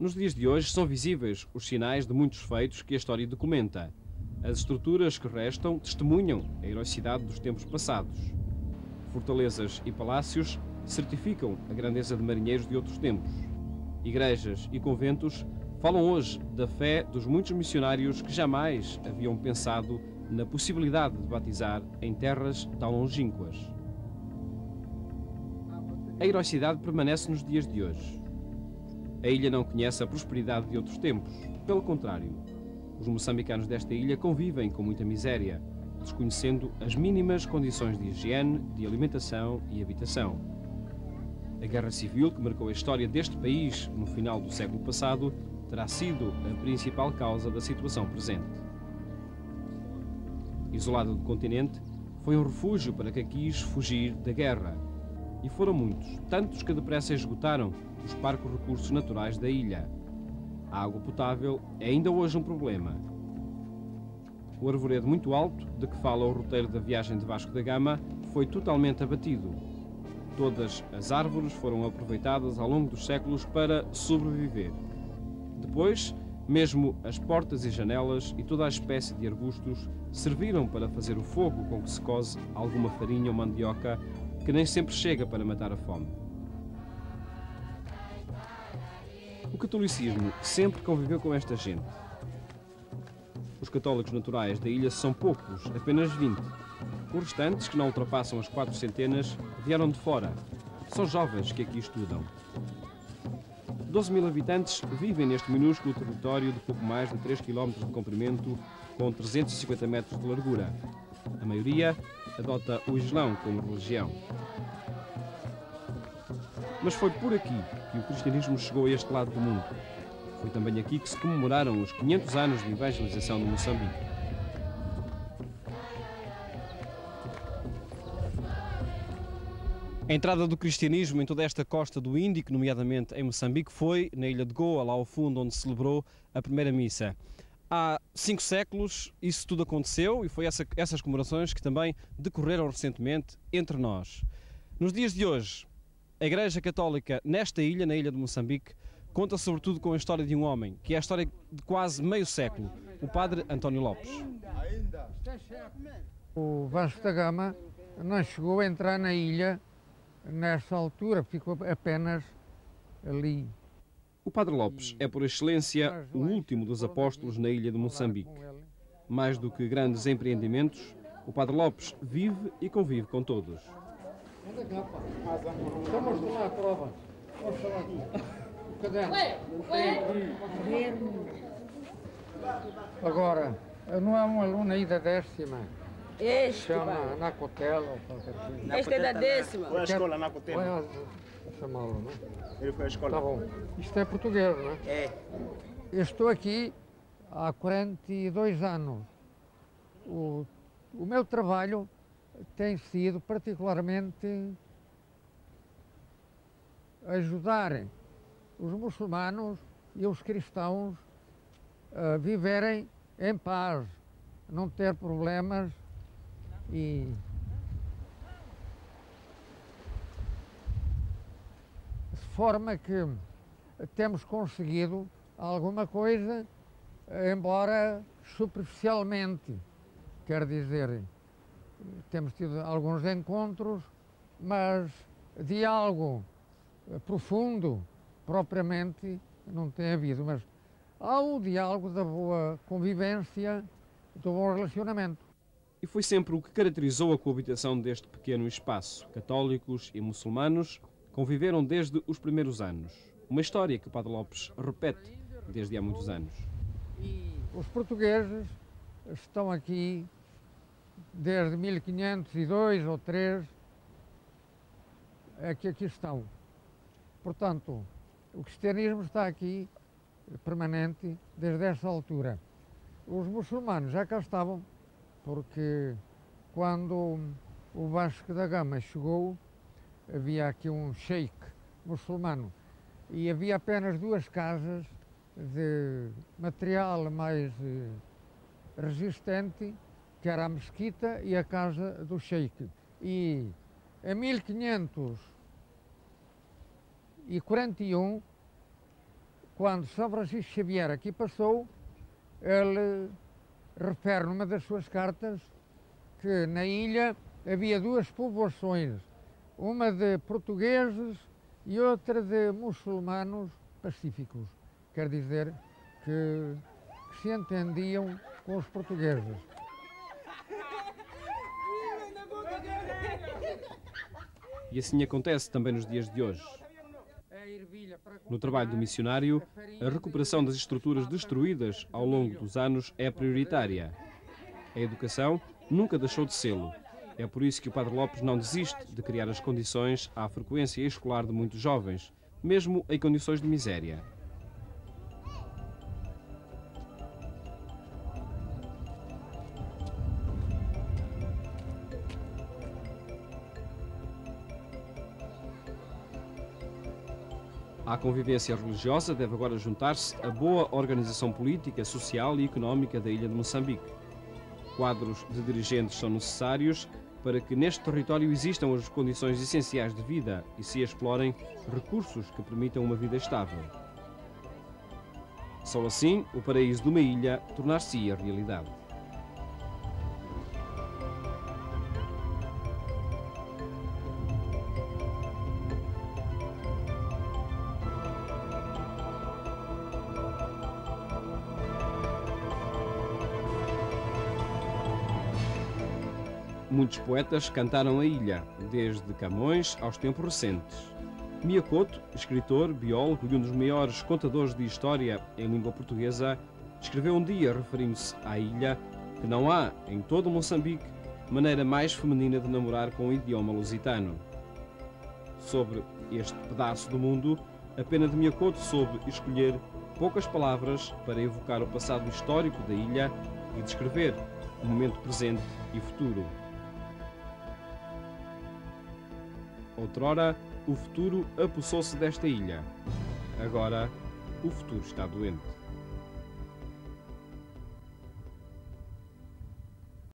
Nos dias de hoje são visíveis os sinais de muitos feitos que a história documenta. As estruturas que restam testemunham a heroicidade dos tempos passados. Fortalezas e palácios certificam a grandeza de marinheiros de outros tempos. Igrejas e conventos falam hoje da fé dos muitos missionários que jamais haviam pensado na possibilidade de batizar em terras tão longínquas. A heroicidade permanece nos dias de hoje. A ilha não conhece a prosperidade de outros tempos. Pelo contrário, os moçambicanos desta ilha convivem com muita miséria, desconhecendo as mínimas condições de higiene, de alimentação e habitação. A guerra civil que marcou a história deste país no final do século passado terá sido a principal causa da situação presente. Isolado do continente, foi um refúgio para quem quis fugir da guerra. E foram muitos, tantos que depressa esgotaram os parcos recursos naturais da ilha. A água potável é ainda hoje um problema. O arvoredo muito alto, de que fala o roteiro da viagem de Vasco da Gama, foi totalmente abatido. Todas as árvores foram aproveitadas ao longo dos séculos para sobreviver. Depois, mesmo as portas e janelas e toda a espécie de arbustos serviram para fazer o fogo com que se cose alguma farinha ou mandioca que nem sempre chega para matar a fome. O catolicismo sempre conviveu com esta gente. Os católicos naturais da ilha são poucos, apenas 20. Os restantes, que não ultrapassam as 400, vieram de fora. São jovens que aqui estudam. 12.000 habitantes vivem neste minúsculo território de pouco mais de 3 km de comprimento, com 350 metros de largura. A maioria adota o Islão como religião. Mas foi por aqui que o cristianismo chegou a este lado do mundo. Foi também aqui que se comemoraram os 500 anos de evangelização no Moçambique. A entrada do cristianismo em toda esta costa do Índico, nomeadamente em Moçambique, foi na ilha de Goa, lá ao fundo, onde se celebrou a primeira missa. Há 5 séculos isso tudo aconteceu e foi essas comemorações que também decorreram recentemente entre nós. Nos dias de hoje, a Igreja Católica nesta ilha, na ilha de Moçambique, conta sobretudo com a história de um homem, que é a história de quase meio século, o Padre António Lopes. O Vasco da Gama não chegou a entrar na ilha nessa altura, ficou apenas ali. O Padre Lopes é, por excelência, o último dos apóstolos na ilha de Moçambique. Mais do que grandes empreendimentos, o Padre Lopes vive e convive com todos. Anda cá, pá. Então mostra lá a prova. Mostra lá aqui. O caderno. Agora, não há um aluno aí da 10ª. Este, chama Nacotela ou qualquer coisa. Este é da 10ª. Foi à escola Nacotela. Chamá-lo, não é? Ele foi à escola. Tá bom. Isto é português, não é? É. Eu estou aqui há 42 anos. O meu trabalho tem sido particularmente ajudar os muçulmanos e os cristãos a viverem em paz, não ter problemas e de forma que temos conseguido alguma coisa, embora superficialmente, quer dizer, temos tido alguns encontros, mas diálogo profundo, propriamente, não tem havido, mas há o diálogo da boa convivência, do bom relacionamento. E foi sempre o que caracterizou a coabitação deste pequeno espaço. Católicos e muçulmanos conviveram desde os primeiros anos. Uma história que o Padre Lopes repete desde há muitos anos. Os portugueses estão aqui desde 1502 ou 3, é que aqui estão. Portanto, o cristianismo está aqui permanente desde essa altura. Os muçulmanos já cá estavam, porque quando o Vasco da Gama chegou, havia aqui um sheik muçulmano e havia apenas 2 casas de material mais resistente, que era a mesquita e a casa do sheik. E em 1541 quando São Francisco Xavier aqui passou, ele refere numa das suas cartas que na ilha havia duas povoações, uma de portugueses e outra de muçulmanos pacíficos, quer dizer que se entendiam com os portugueses. E assim acontece também nos dias de hoje. No trabalho do missionário, a recuperação das estruturas destruídas ao longo dos anos é prioritária. A educação nunca deixou de sê-lo. É por isso que o Padre Lopes não desiste de criar as condições à frequência escolar de muitos jovens, mesmo em condições de miséria. À convivência religiosa deve agora juntar-se a boa organização política, social e económica da ilha de Moçambique. Quadros de dirigentes são necessários para que neste território existam as condições essenciais de vida e se explorem recursos que permitam uma vida estável. Só assim o paraíso de uma ilha tornar-se-ia realidade. Muitos poetas cantaram a ilha, desde Camões aos tempos recentes. Mia Couto, escritor, biólogo e um dos maiores contadores de história em língua portuguesa, escreveu um dia, referindo-se à ilha, que não há, em todo Moçambique, maneira mais feminina de namorar com o idioma lusitano. Sobre este pedaço do mundo, a pena de Mia Couto soube escolher poucas palavras para evocar o passado histórico da ilha e descrever o momento presente e futuro. Outrora, o futuro apossou-se desta ilha. Agora, o futuro está doente.